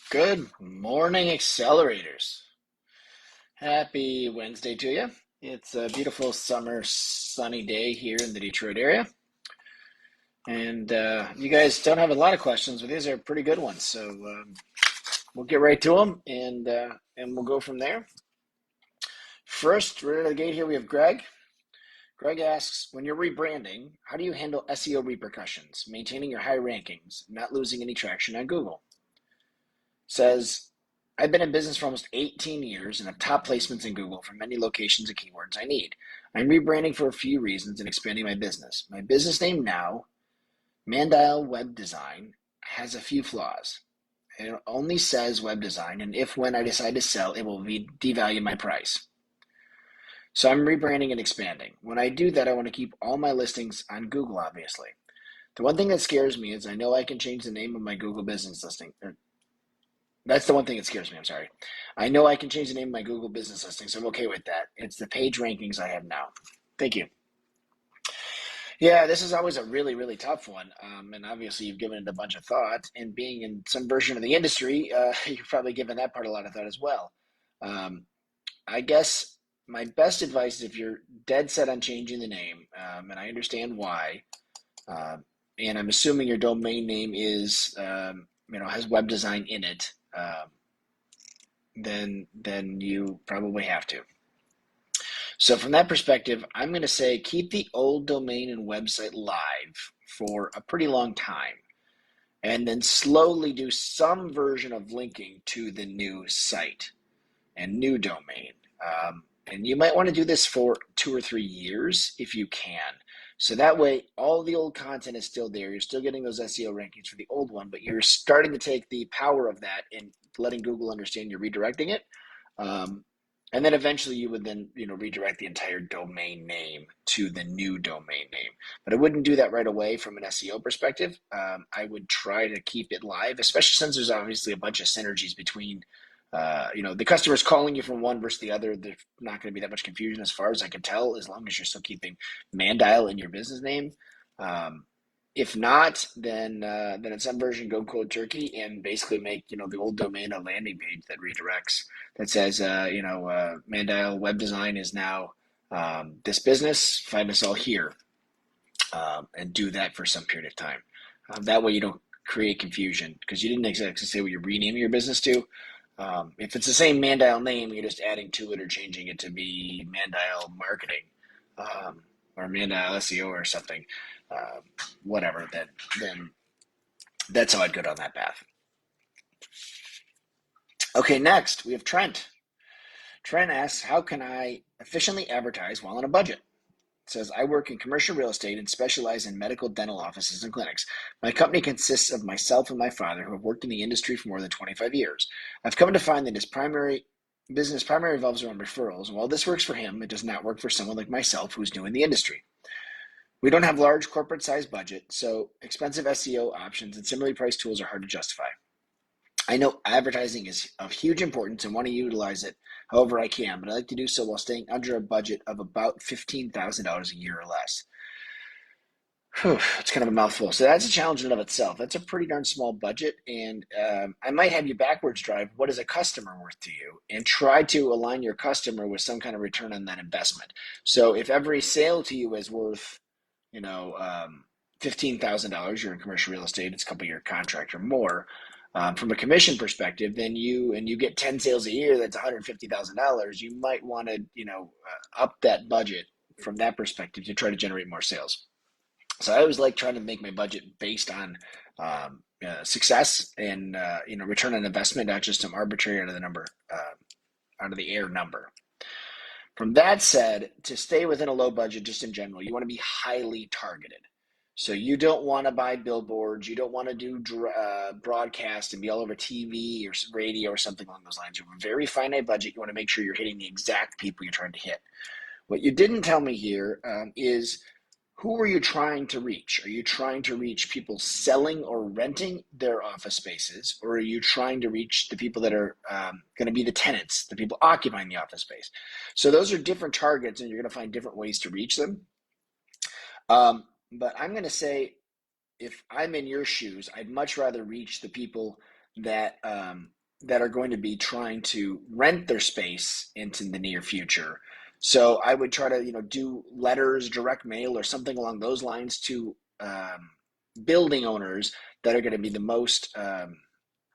Good morning, accelerators. Happy Wednesday to you. It's a beautiful summer sunny day here in the Detroit area. And you guys don't have a lot of questions, but these are pretty good ones. So we'll get right to them and we'll go from there. First, right out of the gate here, we have Greg. Greg asks, when you're rebranding, how do you handle SEO repercussions, maintaining your high rankings, not losing any traction on Google? Says, I've been in business for almost 18 years and have top placements in Google for many locations and keywords I need. I'm rebranding for a few reasons and expanding my business. My business name now, Mandile Web Design, has a few flaws. It only says web design, and if when I decide to sell, it will devalue my price. So I'm rebranding and expanding. When I do that, I want to keep all my listings on Google, obviously. The one thing that scares me is I know I can change the name of my Google business listing. That's the one thing that scares me. I'm sorry. I know I can change the name of my Google business listing, so I'm okay with that. It's the page rankings I have now. Thank you. Yeah, this is always a really, really tough one. And obviously, you've given it a bunch of thought. And being in some version of the industry, you've probably given that part a lot of thought as well. Um, I guess my best advice is if you're dead set on changing the name, and I understand why, uh, and I'm assuming your domain name is, has web design in it. Then you probably have to. So from that perspective, I'm going to say keep the old domain and website live for a pretty long time, and then slowly do some version of linking to the new site and new domain. And you might want to do this for 2 or 3 years if you can. So that way, all the old content is still there. You're still getting those SEO rankings for the old one, but you're starting to take the power of that and letting Google understand you're redirecting it. Um, and then eventually you would then, redirect the entire domain name to the new domain name. But I wouldn't do that right away from an SEO perspective. I would try to keep it live, especially since there's obviously a bunch of synergies between the customer's calling you from one versus the other. There's not going to be that much confusion as far as I can tell, as long as you're still keeping Mandile in your business name. Um, if not, then in some version go cold turkey and basically make the old domain a landing page that redirects that says Mandile Web Design is now this business. Find us all here, and do that for some period of time. That way you don't create confusion because you didn't exactly say what you're renaming your business to. If it's the same Mandile name, you're just adding to it or changing it to be Mandile Marketing, or Mandile SEO or something, uh, whatever. Then that's how I'd go down that path. Okay, next we have Trent. Trent asks, how can I efficiently advertise while on a budget? It says, I work in commercial real estate and specialize in medical dental offices and clinics. My company consists of myself and my father, who have worked in the industry for more than 25 years. I've come to find that his primary business revolves around referrals, and while this works for him, it does not work for someone like myself who's new in the industry. We don't have large corporate size budget, so expensive SEO options and similarly priced tools are hard to justify. I know advertising is of huge importance and want to utilize it however I can, but I like to do so while staying under a budget of about $15,000 a year or less. Whew, it's kind of a mouthful. So that's a challenge in and of itself. That's a pretty darn small budget, and I might have you backwards drive. What is a customer worth to you? And try to align your customer with some kind of return on that investment. So if every sale to you is worth, you know, $15,000, you're in commercial real estate, it's a couple year contract or more. From a commission perspective, then you get 10 sales a year. That's $150,000. You might want to up that budget from that perspective to try to generate more sales. So I always like trying to make my budget based on success and return on investment, not just some arbitrary out of the air number. From that said, to stay within a low budget, just in general, you want to be highly targeted. So you don't want to buy billboards. You don't want to do broadcast and be all over TV or radio or something along those lines. You have a very finite budget. You want to make sure you're hitting the exact people you're trying to hit. What you didn't tell me here is who are you trying to reach? Are you trying to reach people selling or renting their office spaces, or are you trying to reach the people that are going to be the tenants, the people occupying the office space? So those are different targets, and you're going to find different ways to reach them. But I'm going to say, if I'm in your shoes, I'd much rather reach the people that are going to be trying to rent their space into the near future. So I would try to do letters, direct mail, or something along those lines to building owners that are going to be the most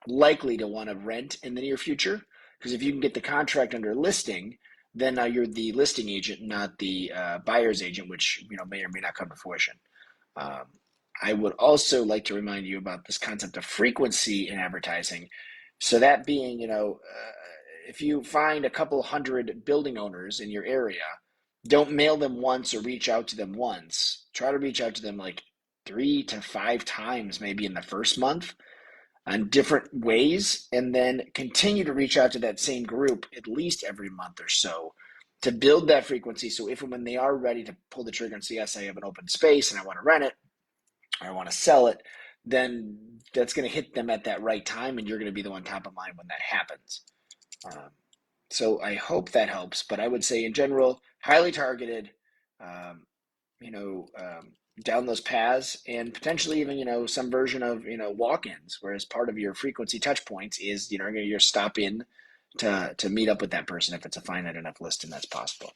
likely to want to rent in the near future. Because if you can get the contract under listing, then now you're the listing agent, not the buyer's agent, which may or may not come to fruition. Um, I would also like to remind you about this concept of frequency in advertising. So that being, if you find a couple hundred building owners in your area, don't mail them once or reach out to them once. Try to reach out to them like 3 to 5 times, maybe in the first month, on different ways, and then continue to reach out to that same group at least every month or so to build that frequency. So if and when they are ready to pull the trigger and say, yes, I have an open space and I want to rent it, or I want to sell it, then that's going to hit them at that right time, and you're going to be the one top of mind when that happens. So I hope that helps, but I would say in general, highly targeted, um, down those paths, and potentially even some version of walk-ins, whereas part of your frequency touch points is your stop in to meet up with that person if it's a finite enough list and that's possible.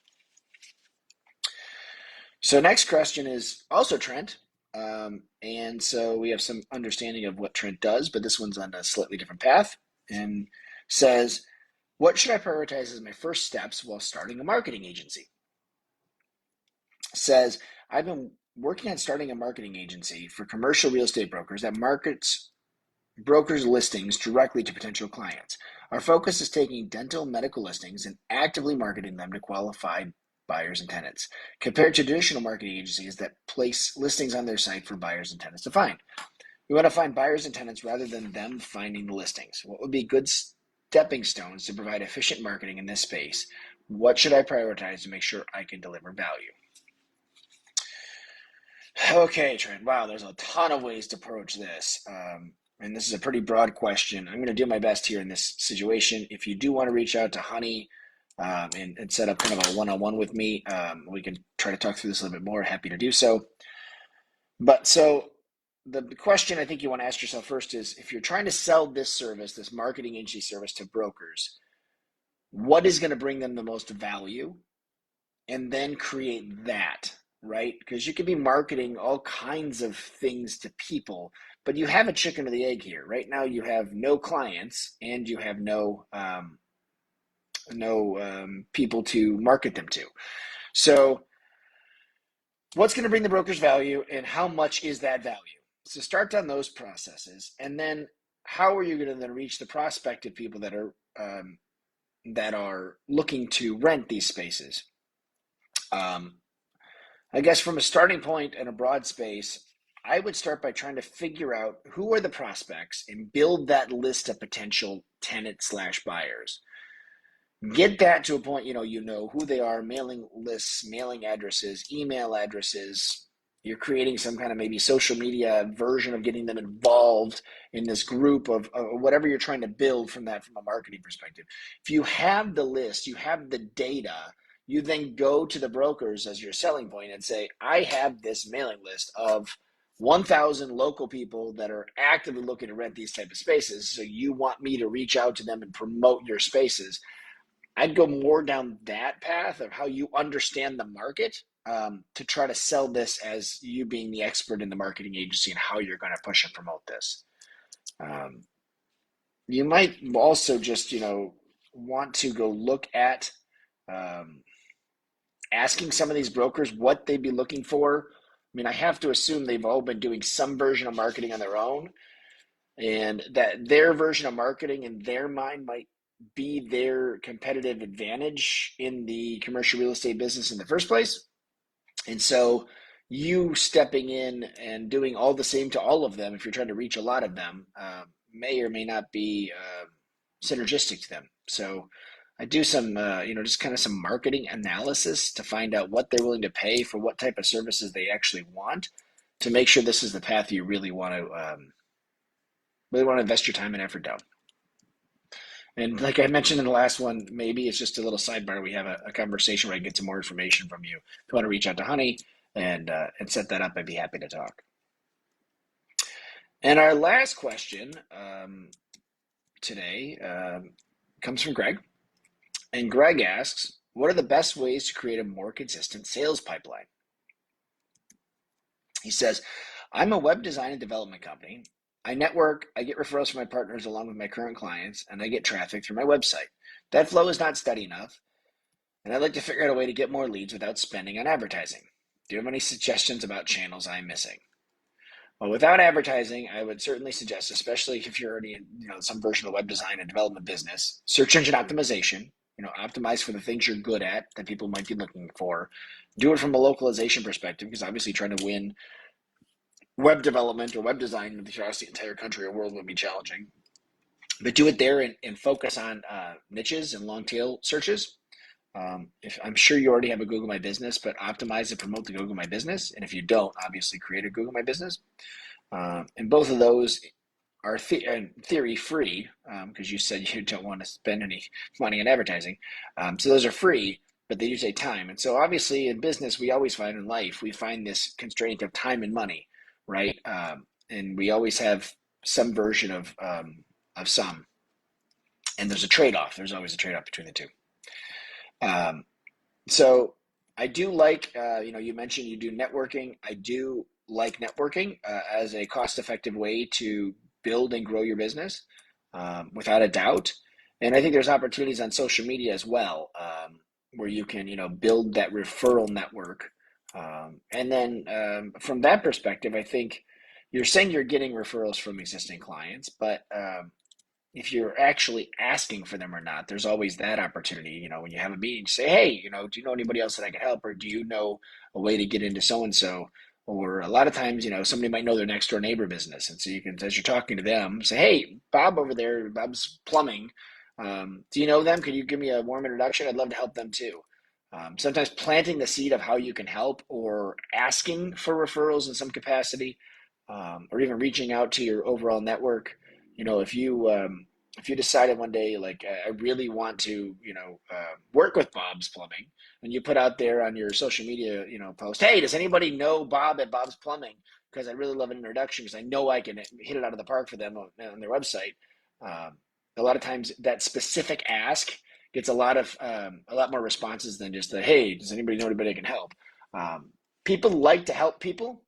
So next question is also Trent, and so we have some understanding of what Trent does, but this one's on a slightly different path, and says, what should I prioritize as my first steps while starting a marketing agency? Says, I've been working on starting a marketing agency for commercial real estate brokers that markets brokers' listings directly to potential clients. Our focus is taking dental medical listings and actively marketing them to qualified buyers and tenants, compared to traditional marketing agencies that place listings on their site for buyers and tenants to find. We want to find buyers and tenants rather than them finding the listings. What would be good stepping stones to provide efficient marketing in this space? What should I prioritize to make sure I can deliver value? Okay, Trent. Wow, there's a ton of ways to approach this. And this is a pretty broad question. I'm going to do my best here in this situation. If you do want to reach out to Honey and set up kind of a one-on-one with me, we can try to talk through this a little bit more. Happy to do so. But so the question I think you want to ask yourself first is, if you're trying to sell this service, this marketing agency service to brokers, what is going to bring them the most value? And then create that, right? Because you could be marketing all kinds of things to people, but you have a chicken or the egg here. Right now, you have no clients and you have no people to market them to. So what's going to bring the brokers value, and how much is that value? So start on those processes, and then how are you going to then reach the prospective people that are looking to rent these spaces? I guess from a starting point in a broad space, I would start by trying to figure out who are the prospects and build that list of potential tenant/buyers. Get that to a point, you know who they are, mailing lists, mailing addresses, email addresses. You're creating some kind of maybe social media version of getting them involved in this group of whatever you're trying to build from a marketing perspective. If you have the list, you have the data, you then go to the brokers as your selling point and say, I have this mailing list of 1,000 local people that are actively looking to rent these type of spaces. So you want me to reach out to them and promote your spaces. I'd go more down that path of how you understand the market, to try to sell this as you being the expert in the marketing agency and how you're going to push and promote this. You might also just, want to go look at asking some of these brokers what they'd be looking for. I mean, I have to assume they've all been doing some version of marketing on their own, and that their version of marketing in their mind might be their competitive advantage in the commercial real estate business in the first place. And so you stepping in and doing all the same to all of them, if you're trying to reach a lot of them, may or may not be synergistic to them. So I do some, just kind of some marketing analysis to find out what they're willing to pay for what type of services they actually want, to make sure this is the path you really want to invest your time and effort down. And like I mentioned in the last one, maybe it's just a little sidebar. We have a conversation where I get some more information from you. If you want to reach out to Honey and set that up, I'd be happy to talk. And our last question today comes from Greg. And Greg asks, what are the best ways to create a more consistent sales pipeline? He says, I'm a web design and development company. I network, I get referrals from my partners along with my current clients, and I get traffic through my website. That flow is not steady enough, and I'd like to figure out a way to get more leads without spending on advertising. Do you have any suggestions about channels I'm missing? Well, without advertising, I would certainly suggest, especially if you're already in some version of web design and development business, search engine optimization. Optimize for the things you're good at that people might be looking for. Do it from a localization perspective, because obviously trying to win web development or web design across the entire country or world would be challenging. But do it there and focus on niches and long tail searches. If I'm sure you already have a Google My Business, but optimize and promote the Google My Business. And if you don't, obviously create a Google My Business. And both of those are in theory free, because you said you don't want to spend any money on advertising. So those are free, but they do take time. And so obviously in business, we always find in life, we find this constraint of time and money, right? And we always have some version of some. And there's a trade-off. There's always a trade-off between the two. So I do like, you mentioned you do networking. I do like networking as a cost-effective way to build and grow your business, without a doubt. And I think there's opportunities on social media as well, where you can, build that referral network. And then from that perspective, I think you're saying you're getting referrals from existing clients, but if you're actually asking for them or not, there's always that opportunity. When you have a meeting, say, hey, do you know anybody else that I can help? Or do you know a way to get into so-and-so? Or a lot of times, somebody might know their next door neighbor business. And so you can, as you're talking to them, say, hey, Bob over there, Bob's Plumbing. Do you know them? Could you give me a warm introduction? I'd love to help them too. Sometimes planting the seed of how you can help or asking for referrals in some capacity, or even reaching out to your overall network. If you decided one day, like, I really want to, work with Bob's Plumbing, and you put out there on your social media, post, hey, does anybody know Bob at Bob's Plumbing? Because I really love an introduction, because I know I can hit it out of the park for them on their website. A lot of times that specific ask gets a lot more responses than just the, hey, does anybody know anybody that can help? People like to help people.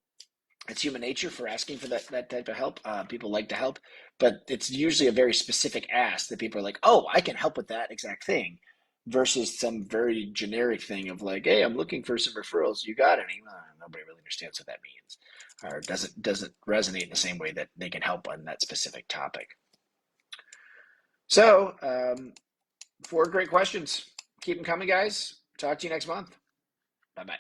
It's human nature for asking for that type of help. People like to help, but it's usually a very specific ask that people are like, oh, I can help with that exact thing, versus some very generic thing of like, hey, I'm looking for some referrals. You got any? Nobody really understands what that means, or doesn't resonate in the same way that they can help on that specific topic. So 4 great questions. Keep them coming, guys. Talk to you next month. Bye-bye.